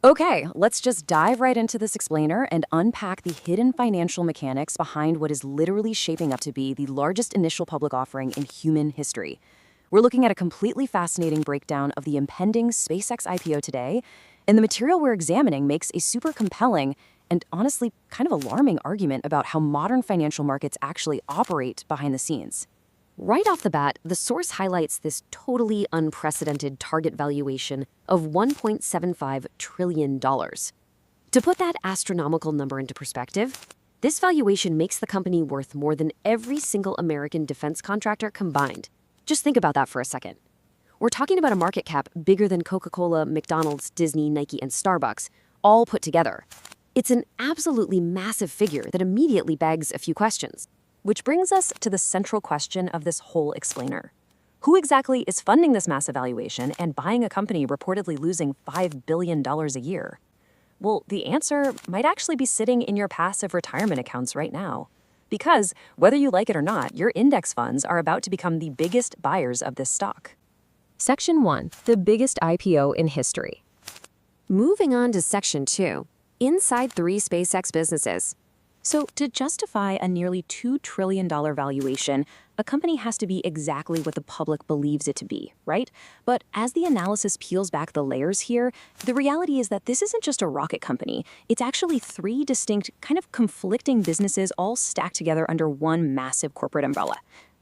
Okay, let's just dive right into this explainer and unpack the hidden financial mechanics behind what is literally shaping up to be the largest initial public offering in human history. We're looking at a completely fascinating breakdown of the impending SpaceX IPO today, and the material we're examining makes a super compelling and honestly kind of alarming argument about how modern financial markets actually operate behind the scenes. Right off the bat, the source highlights this totally unprecedented target valuation of $1.75 trillion. To put that astronomical number into perspective, this valuation makes the company worth more than every single American defense contractor combined. Just think about that for a second. We're talking about a market cap bigger than Coca-Cola, McDonald's, Disney, Nike, and Starbucks, all put together. It's an absolutely massive figure that immediately begs a few questions. Which brings us to the central question of this whole explainer. Who exactly is funding this massive valuation and buying a company reportedly losing $5 billion a year? Well, the answer might actually be sitting in your passive retirement accounts right now. Because, whether you like it or not, your index funds are about to become the biggest buyers of this stock. Section 1, the biggest IPO in history. Moving on to Section 2, inside 3 SpaceX businesses. So, to justify a nearly $2 trillion valuation, a company has to be exactly what the public believes it to be, right? But as the analysis peels back the layers here, the reality is that this isn't just a rocket company. It's actually 3 distinct, kind of conflicting businesses all stacked together under one massive corporate umbrella.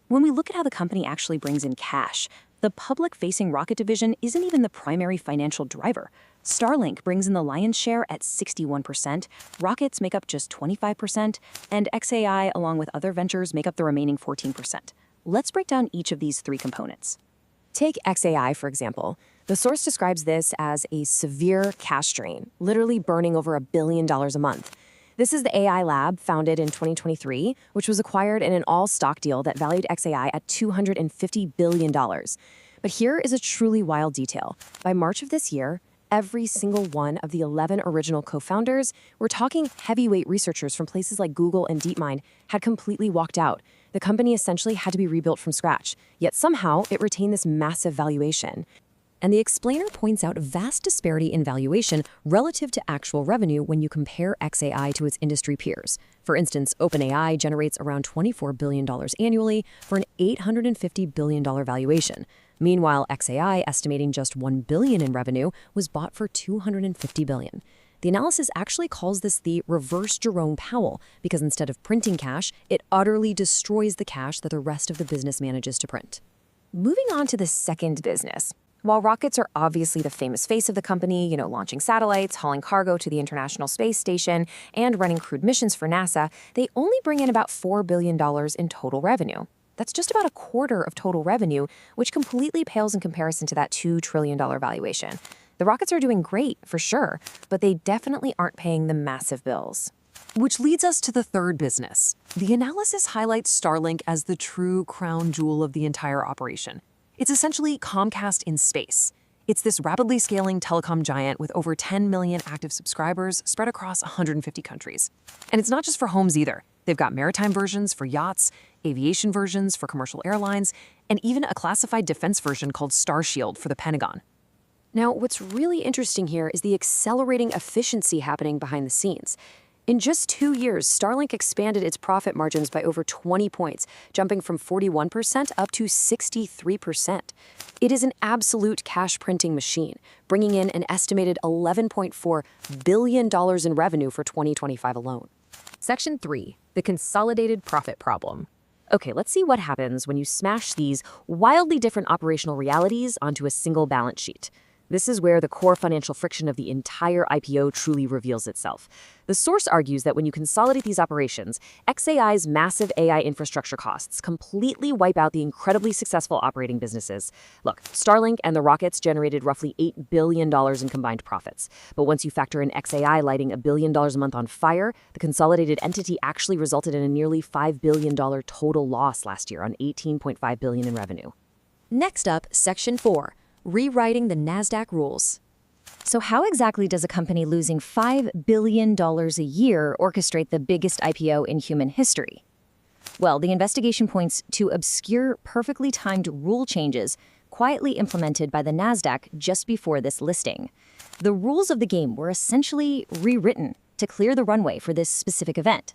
When we look at how the company actually brings in cash, the public-facing rocket division isn't even the primary financial driver. Starlink brings in the lion's share at 61%, rockets make up just 25%, and xAI, along with other ventures, make up the remaining 14%. Let's break down each of these 3 components. Take xAI, for example. The source describes this as a severe cash drain, literally burning over $1 billion a month. This is the AI lab founded in 2023, which was acquired in an all-stock deal that valued xAI at $250 billion. But here is a truly wild detail. By March of this year, every single one of the 11 original co-founders, we're talking heavyweight researchers from places like Google and DeepMind, had completely walked out. The company essentially had to be rebuilt from scratch, yet somehow it retained this massive valuation. And the explainer points out a vast disparity in valuation relative to actual revenue when you compare xAI to its industry peers. For instance, OpenAI generates around $24 billion annually for an $850 billion valuation. Meanwhile, xAI, estimating just $1 billion in revenue, was bought for $250 billion. The analysis actually calls this the reverse Jerome Powell, because instead of printing cash, it utterly destroys the cash that the rest of the business manages to print. Moving on to the second business. While rockets are obviously the famous face of the company, launching satellites, hauling cargo to the International Space Station, and running crewed missions for NASA, they only bring in about $4 billion in total revenue. That's just about a quarter of total revenue, which completely pales in comparison to that $2 trillion valuation. The rockets are doing great, for sure, but they definitely aren't paying the massive bills. Which leads us to the third business. The analysis highlights Starlink as the true crown jewel of the entire operation. It's essentially Comcast in space. It's this rapidly scaling telecom giant with over 10 million active subscribers spread across 150 countries. And it's not just for homes either. They've got maritime versions for yachts, aviation versions for commercial airlines, and even a classified defense version called Starshield for the Pentagon. Now, what's really interesting here is the accelerating efficiency happening behind the scenes. In just 2 years, Starlink expanded its profit margins by over 20 points, jumping from 41% up to 63%. It is an absolute cash-printing machine, bringing in an estimated $11.4 billion in revenue for 2025 alone. Section 3, the consolidated profit problem. Okay, let's see what happens when you smash these wildly different operational realities onto a single balance sheet. This is where the core financial friction of the entire IPO truly reveals itself. The source argues that when you consolidate these operations, xAI's massive AI infrastructure costs completely wipe out the incredibly successful operating businesses. Look, Starlink and the rockets generated roughly $8 billion in combined profits. But once you factor in xAI lighting $1 billion a month on fire, the consolidated entity actually resulted in a nearly $5 billion total loss last year on $18.5 billion in revenue. Next up, Section 4. Rewriting the Nasdaq rules. So how exactly does a company losing $5 billion a year orchestrate the biggest IPO in human history? Well, the investigation points to obscure, perfectly timed rule changes quietly implemented by the Nasdaq just before this listing. The rules of the game were essentially rewritten to clear the runway for this specific event.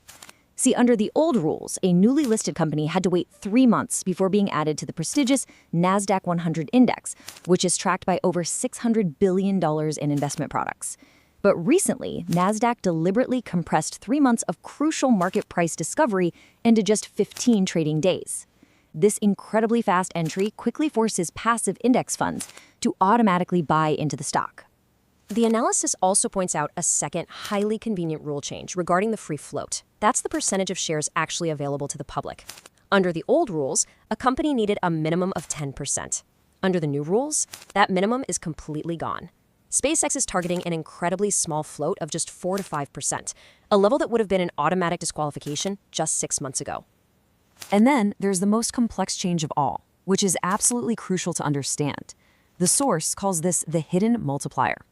See, under the old rules, a newly listed company had to wait 3 months before being added to the prestigious Nasdaq 100 index, which is tracked by over $600 billion in investment products. But recently, Nasdaq deliberately compressed 3 months of crucial market price discovery into just 15 trading days. This incredibly fast entry quickly forces passive index funds to automatically buy into the stock. The analysis also points out a second highly convenient rule change regarding the free float. That's the percentage of shares actually available to the public. Under the old rules, a company needed a minimum of 10%. Under the new rules, that minimum is completely gone. SpaceX is targeting an incredibly small float of just 4 to 5%, a level that would have been an automatic disqualification just 6 months ago. And then there's the most complex change of all, which is absolutely crucial to understand. The source calls this the hidden multiplier.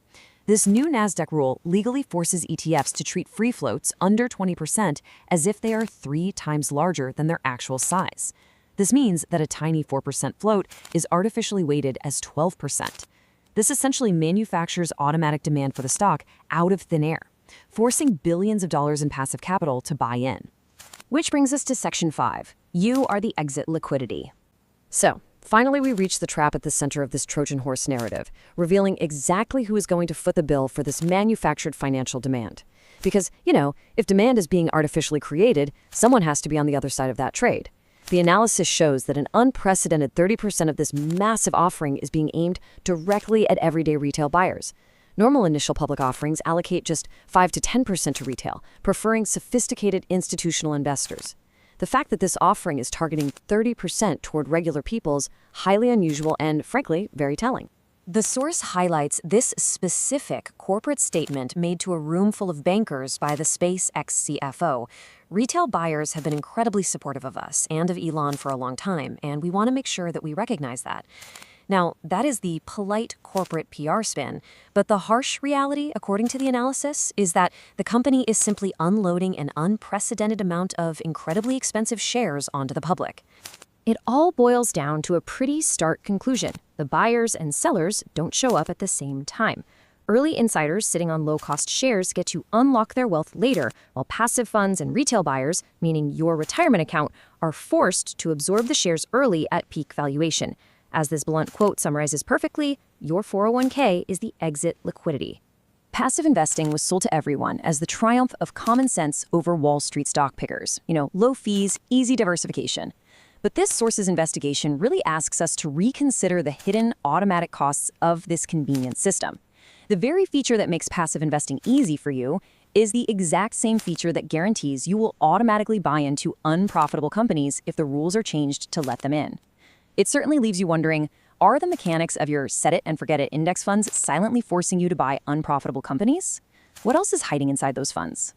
This new Nasdaq rule legally forces ETFs to treat free floats under 20% as if they are 3 times larger than their actual size. This means that a tiny 4% float is artificially weighted as 12%. This essentially manufactures automatic demand for the stock out of thin air, forcing billions of dollars in passive capital to buy in. Which brings us to Section 5. You are the exit liquidity. So, finally we reach the trap at the center of this Trojan horse narrative, revealing exactly who is going to foot the bill for this manufactured financial demand. Because, if demand is being artificially created, someone has to be on the other side of that trade. The analysis shows that an unprecedented 30% of this massive offering is being aimed directly at everyday retail buyers. Normal initial public offerings allocate just 5 to 10% to retail, preferring sophisticated institutional investors. The fact that this offering is targeting 30% toward regular people is highly unusual and, frankly, very telling. The source highlights this specific corporate statement made to a room full of bankers by the SpaceX CFO. Retail buyers have been incredibly supportive of us and of Elon for a long time, and we want to make sure that we recognize that. Now, that is the polite corporate PR spin, but the harsh reality, according to the analysis, is that the company is simply unloading an unprecedented amount of incredibly expensive shares onto the public. It all boils down to a pretty stark conclusion. The buyers and sellers don't show up at the same time. Early insiders sitting on low-cost shares get to unlock their wealth later, while passive funds and retail buyers, meaning your retirement account, are forced to absorb the shares early at peak valuation. As this blunt quote summarizes perfectly, your 401k is the exit liquidity. Passive investing was sold to everyone as the triumph of common sense over Wall Street stock pickers. Low fees, easy diversification. But this source's investigation really asks us to reconsider the hidden automatic costs of this convenient system. The very feature that makes passive investing easy for you is the exact same feature that guarantees you will automatically buy into unprofitable companies if the rules are changed to let them in. It certainly leaves you wondering, are the mechanics of your set-it-and-forget-it index funds silently forcing you to buy unprofitable companies? What else is hiding inside those funds?